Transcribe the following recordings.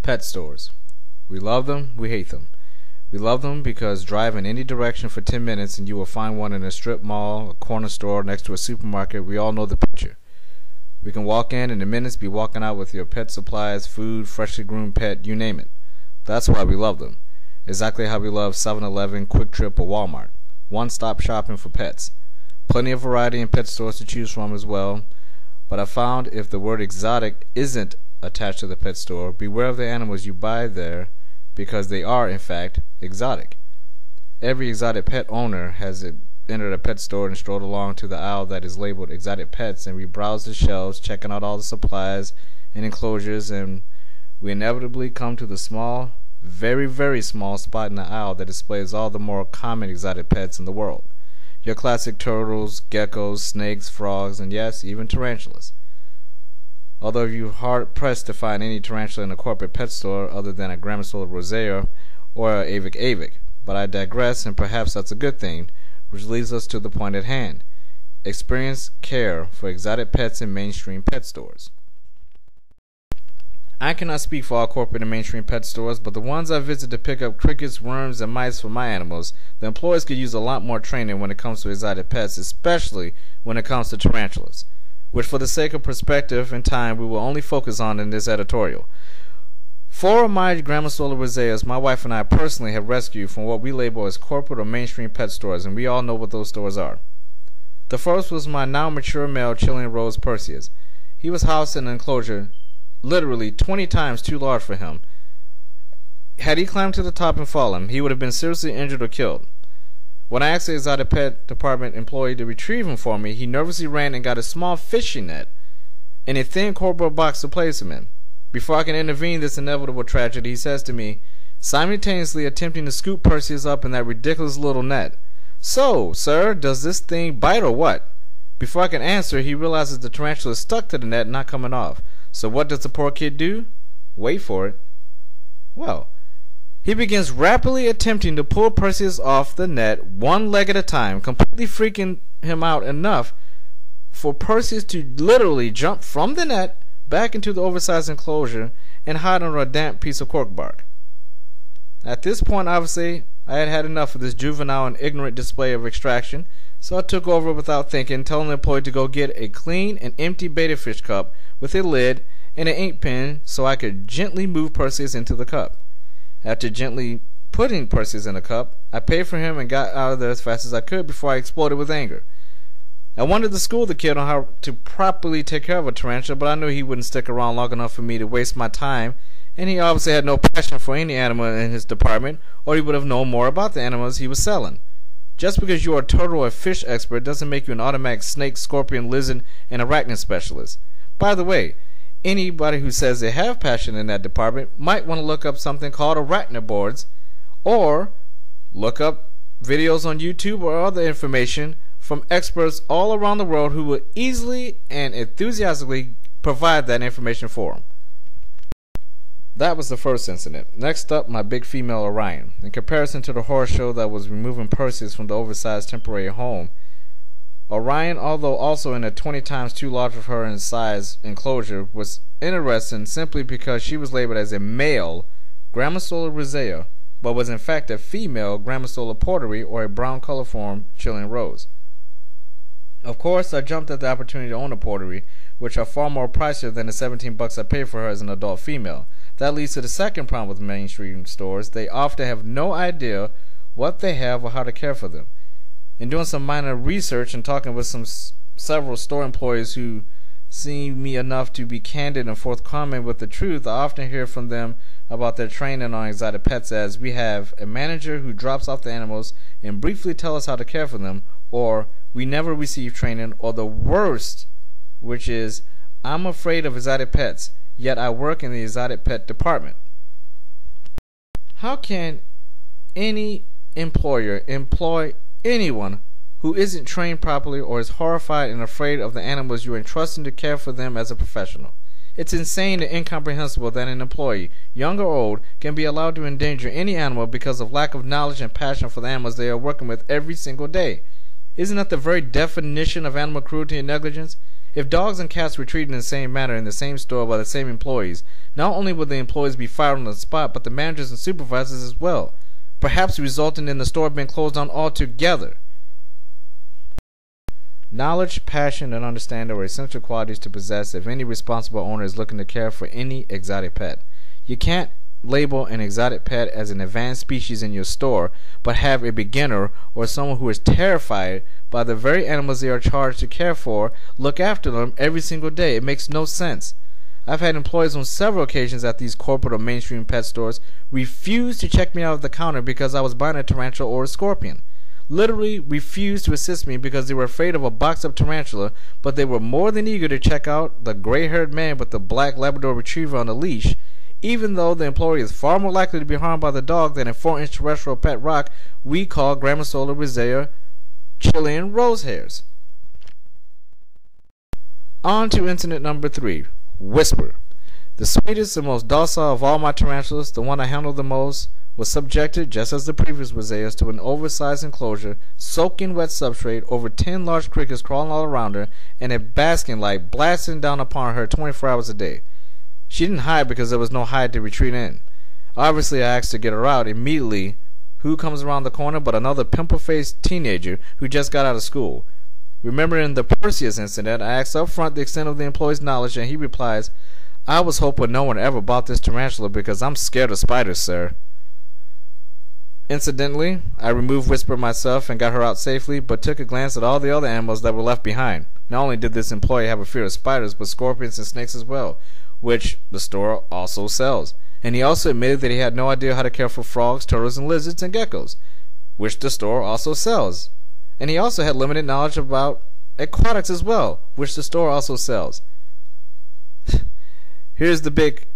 Pet stores. We love them, we hate them. We love them because drive in any direction for 10 minutes and you will find one in a strip mall, a corner store, next to a supermarket. We all know the picture. We can walk in and minutes be walking out with your pet supplies, food, freshly groomed pet, you name it. That's why we love them. Exactly how we love 7-Eleven, Quick Trip, or Walmart. One-stop shopping for pets. Plenty of variety in pet stores to choose from as well. But I found if the word exotic isn't attached to the pet store, beware of the animals you buy there because they are, in fact, exotic. Every exotic pet owner has entered a pet store and strolled along to the aisle that is labeled exotic pets, and we browse the shelves, checking out all the supplies and enclosures, and we inevitably come to the small, very, very small spot in the aisle that displays all the more common exotic pets in the world. Your classic turtles, geckos, snakes, frogs, and yes, even tarantulas. Although you're hard-pressed to find any tarantula in a corporate pet store other than a Grammosola rosea or a avic. But I digress, and perhaps that's a good thing, which leads us to the point at hand. Experience care for exotic pets in mainstream pet stores. I cannot speak for all corporate and mainstream pet stores, but the ones I visit to pick up crickets, worms, and mice for my animals, the employees could use a lot more training when it comes to exotic pets, especially when it comes to tarantulas, which for the sake of perspective and time we will only focus on in this editorial. 4 of my Grammosola roseas my wife and I personally have rescued from what we label as corporate or mainstream pet stores, and we all know what those stores are. The first was my now mature male Chilean Rose Perseus. He was housed in an enclosure literally 20 times too large for him. Had he climbed to the top and fallen, he would have been seriously injured or killed. When I asked the exotic pet department employee to retrieve him for me, he nervously ran and got a small fishing net and a thin cardboard box to place him in. Before I can intervene in this inevitable tragedy, he says to me, simultaneously attempting to scoop Perseus up in that ridiculous little net, "So, sir, does this thing bite or what?" Before I can answer, he realizes the tarantula is stuck to the net and not coming off. So what does the poor kid do? Wait for it. Well, he begins rapidly attempting to pull Perseus off the net one leg at a time, completely freaking him out enough for Perseus to literally jump from the net back into the oversized enclosure and hide under a damp piece of cork bark. At this point, obviously, I had had enough of this juvenile and ignorant display of extraction, so I took over without thinking, telling the employee to go get a clean and empty betta fish cup with a lid and an ink pen so I could gently move Perseus into the cup. After gently putting Perseus in the cup, I paid for him and got out of there as fast as I could before I exploded with anger. I wanted to school the kid on how to properly take care of a tarantula, but I knew he wouldn't stick around long enough for me to waste my time, and he obviously had no passion for any animal in his department, or he would have known more about the animals he was selling. Just because you are a turtle or fish expert doesn't make you an automatic snake, scorpion, lizard, and arachnid specialist. By the way, anybody who says they have passion in that department might want to look up something called arachnid boards, or look up videos on YouTube or other information from experts all around the world who will easily and enthusiastically provide that information for them. That was the first incident. Next up, my big female Orion. In comparison to the horror show that was removing Perseus from the oversized temporary home, Orion, although also in a 20 times too large for her in size enclosure, was interesting simply because she was labeled as a male Grammosola rosea, but was in fact a female Grammosola porteri, or a brown colorform Chilean rose. Of course, I jumped at the opportunity to own a porteri, which are far more pricier than the $17 I paid for her as an adult female. That leads to the second problem with mainstream stores. They often have no idea what they have or how to care for them. In doing some minor research and talking with several store employees who seem me enough to be candid and forthcoming with the truth, I often hear from them about their training on exotic pets as, "We have a manager who drops off the animals and briefly tells us how to care for them," or "We never receive training," or the worst, which is, "I'm afraid of exotic pets, yet I work in the exotic pet department." How can any employer employ anyone who isn't trained properly or is horrified and afraid of the animals you're entrusting to care for them as a professional? It's insane and incomprehensible that an employee, young or old, can be allowed to endanger any animal because of lack of knowledge and passion for the animals they are working with every single day. Isn't that the very definition of animal cruelty and negligence? If dogs and cats were treated in the same manner in the same store by the same employees, not only would the employees be fired on the spot, but the managers and supervisors as well, perhaps resulting in the store being closed down altogether. Knowledge, passion, and understanding are essential qualities to possess if any responsible owner is looking to care for any exotic pet. You can't label an exotic pet as an advanced species in your store, but have a beginner or someone who is terrified by the very animals they are charged to care for look after them every single day. It makes no sense. I've had employees on several occasions at these corporate or mainstream pet stores refuse to check me out of the counter because I was buying a tarantula or a scorpion. Literally refused to assist me because they were afraid of a box of tarantula, but they were more than eager to check out the gray-haired man with the black Labrador Retriever on a leash, even though the employee is far more likely to be harmed by the dog than a 4-inch terrestrial pet rock we call Gramisola rosea Chilean rose hairs. On to incident number 3, Whisper. The sweetest and most docile of all my tarantulas, the one I handled the most, was subjected, just as the previous roseas, to an oversized enclosure, soaking wet substrate, over 10 large crickets crawling all around her, and a basking light blasting down upon her 24 hours a day. She didn't hide because there was no hide to retreat in. Obviously, I asked to get her out immediately. Who comes around the corner but another pimple-faced teenager who just got out of school? Remembering the Perseus incident, I asked up front the extent of the employee's knowledge, and he replies, "I was hoping no one ever bought this tarantula because I'm scared of spiders, sir." Incidentally, I removed Whisper myself and got her out safely, but took a glance at all the other animals that were left behind. Not only did this employee have a fear of spiders, but scorpions and snakes as well, which the store also sells. And he also admitted that he had no idea how to care for frogs, turtles, and lizards and geckos, which the store also sells. And he also had limited knowledge about aquatics as well, which the store also sells. Here's the big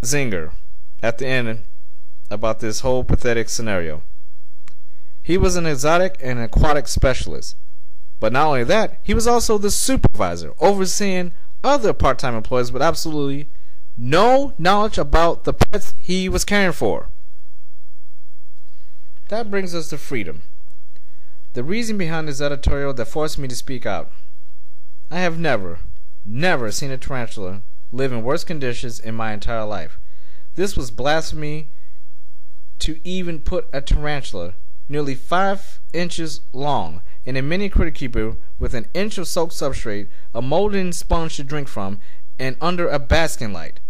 zinger at the end about this whole pathetic scenario. He was an exotic and aquatic specialist. But not only that, he was also the supervisor, overseeing other part-time employees with absolutely no knowledge about the pets he was caring for. That brings us to freedom. The reason behind this editorial that forced me to speak out. I have never seen a tarantula live in worse conditions in my entire life. This was blasphemy to even put a tarantula nearly 5 inches long in a mini critter keeper with an inch of soaked substrate, a molding sponge to drink from, and under a basking light.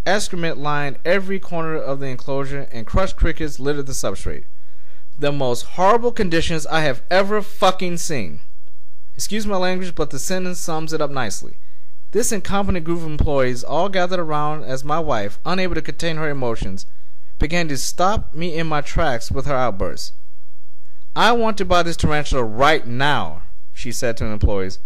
Excrement lined every corner of the enclosure, and crushed crickets littered the substrate. The most horrible conditions I have ever fucking seen. Excuse my language, but the sentence sums it up nicely. This incompetent group of employees all gathered around as my wife, unable to contain her emotions, began to stop me in my tracks with her outbursts. "I want to buy this tarantula right now," she said to the employees.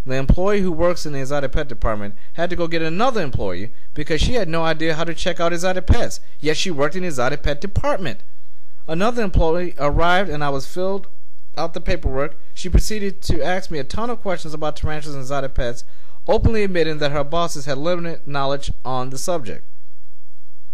The employee who works in the exotic pet department had to go get another employee because she had no idea how to check out exotic pets, yet she worked in the exotic pet department. Another employee arrived and I was filled out the paperwork. She proceeded to ask me a ton of questions about tarantulas and exotic pets, openly admitting that her bosses had limited knowledge on the subject.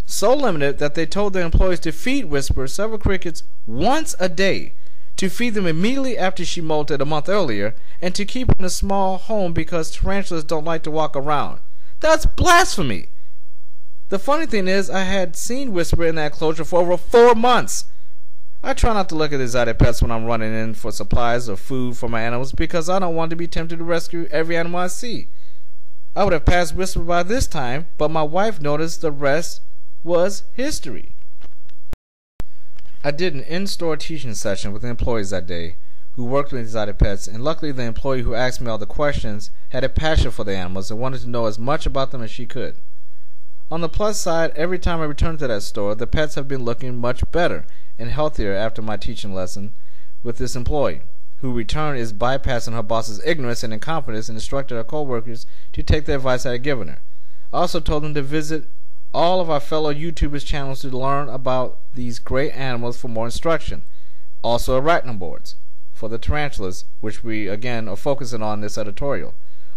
So limited that they told their employees to feed Whisper several crickets once a day, to feed them immediately after she molted a month earlier, and to keep her in a small home because tarantulas don't like to walk around. That's blasphemy! The funny thing is, I had seen Whisper in that enclosure for over 4 months. I try not to look at exotic pets when I'm running in for supplies or food for my animals because I don't want to be tempted to rescue every animal I see. I would have passed Whisper by this time, but my wife noticed the rest was history. I did an in-store teaching session with the employees that day who worked with exotic pets, and luckily the employee who asked me all the questions had a passion for the animals and wanted to know as much about them as she could. On the plus side, every time I return to that store, the pets have been looking much better and healthier after my teaching lesson with this employee, who in return is bypassing her boss's ignorance and incompetence and instructed her co-workers to take the advice I had given her. I also told them to visit all of our fellow YouTubers' channels to learn about these great animals for more instruction. Also arachnoboards for the tarantulas, which we again are focusing on in this editorial.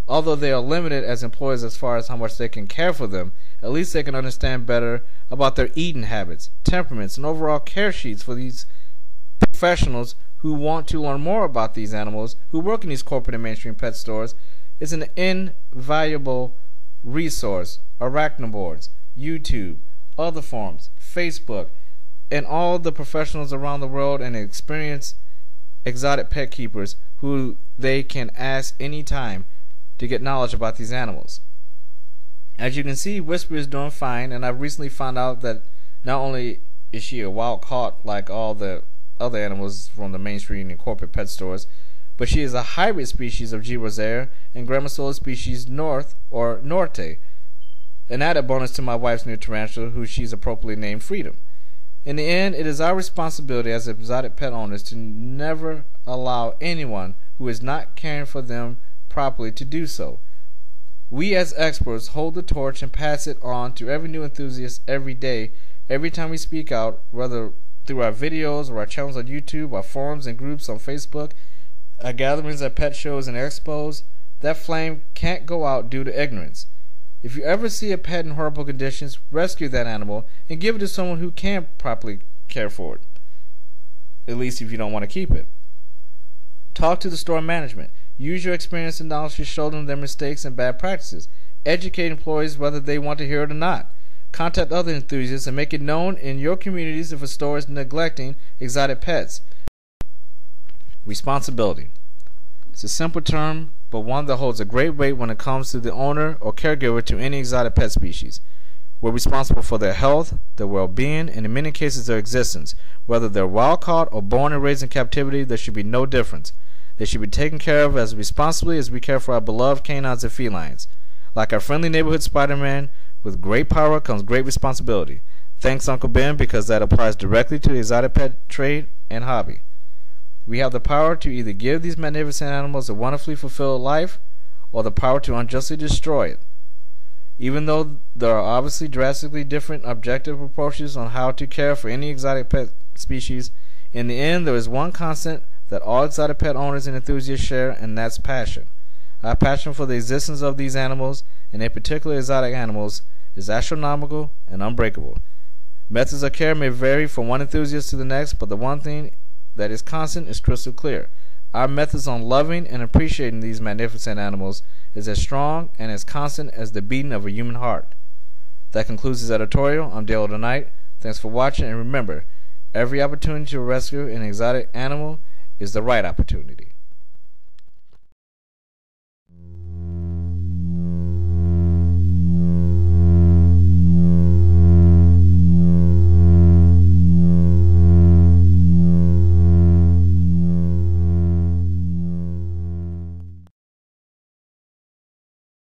Although they are limited as employees as far as how much they can care for them, at least they can understand better about their eating habits, temperaments, and overall care sheets for these professionals who want to learn more about these animals who work in these corporate and mainstream pet stores is an invaluable resource. Arachnoboards, YouTube, other forums, Facebook, and all the professionals around the world and experienced exotic pet keepers who they can ask any time to get knowledge about these animals. As you can see, Whisper is doing fine, and I've recently found out that not only is she a wild caught like all the other animals from the mainstream and corporate pet stores, but she is a hybrid species of G. Rosea and Grammosola species Norte, an added bonus to my wife's new tarantula, who she's appropriately named Freedom. In the end, it is our responsibility as exotic pet owners to never allow anyone who is not caring for them properly to do so. We as experts hold the torch and pass it on to every new enthusiast every day, every time we speak out, whether through our videos or our channels on YouTube, our forums and groups on Facebook, our gatherings at pet shows and expos. That flame can't go out due to ignorance. If you ever see a pet in horrible conditions, rescue that animal and give it to someone who can properly care for it, at least if you don't want to keep it. Talk to the store management. Use your experience and knowledge to show them their mistakes and bad practices. Educate employees whether they want to hear it or not. Contact other enthusiasts and make it known in your communities if a store is neglecting exotic pets. Responsibility. It's a simple term, but one that holds a great weight when it comes to the owner or caregiver to any exotic pet species. We're responsible for their health, their well-being, and in many cases their existence. Whether they're wild-caught or born and raised in captivity, there should be no difference. They should be taken care of as responsibly as we care for our beloved canines and felines. Like our friendly neighborhood Spider-Man, with great power comes great responsibility. Thanks, Uncle Ben, because that applies directly to the exotic pet trade and hobby. We have the power to either give these magnificent animals a wonderfully fulfilled life, or the power to unjustly destroy it. Even though there are obviously drastically different objective approaches on how to care for any exotic pet species, in the end there is one constant that all exotic pet owners and enthusiasts share, and that's passion. Our passion for the existence of these animals, and in particular exotic animals, is astronomical and unbreakable. Methods of care may vary from one enthusiast to the next, but the one thing that is constant is crystal clear. Our methods on loving and appreciating these magnificent animals is as strong and as constant as the beating of a human heart. That concludes this editorial. I'm Dale tonight. Thanks for watching, and remember, every opportunity to rescue an exotic animal is the right opportunity.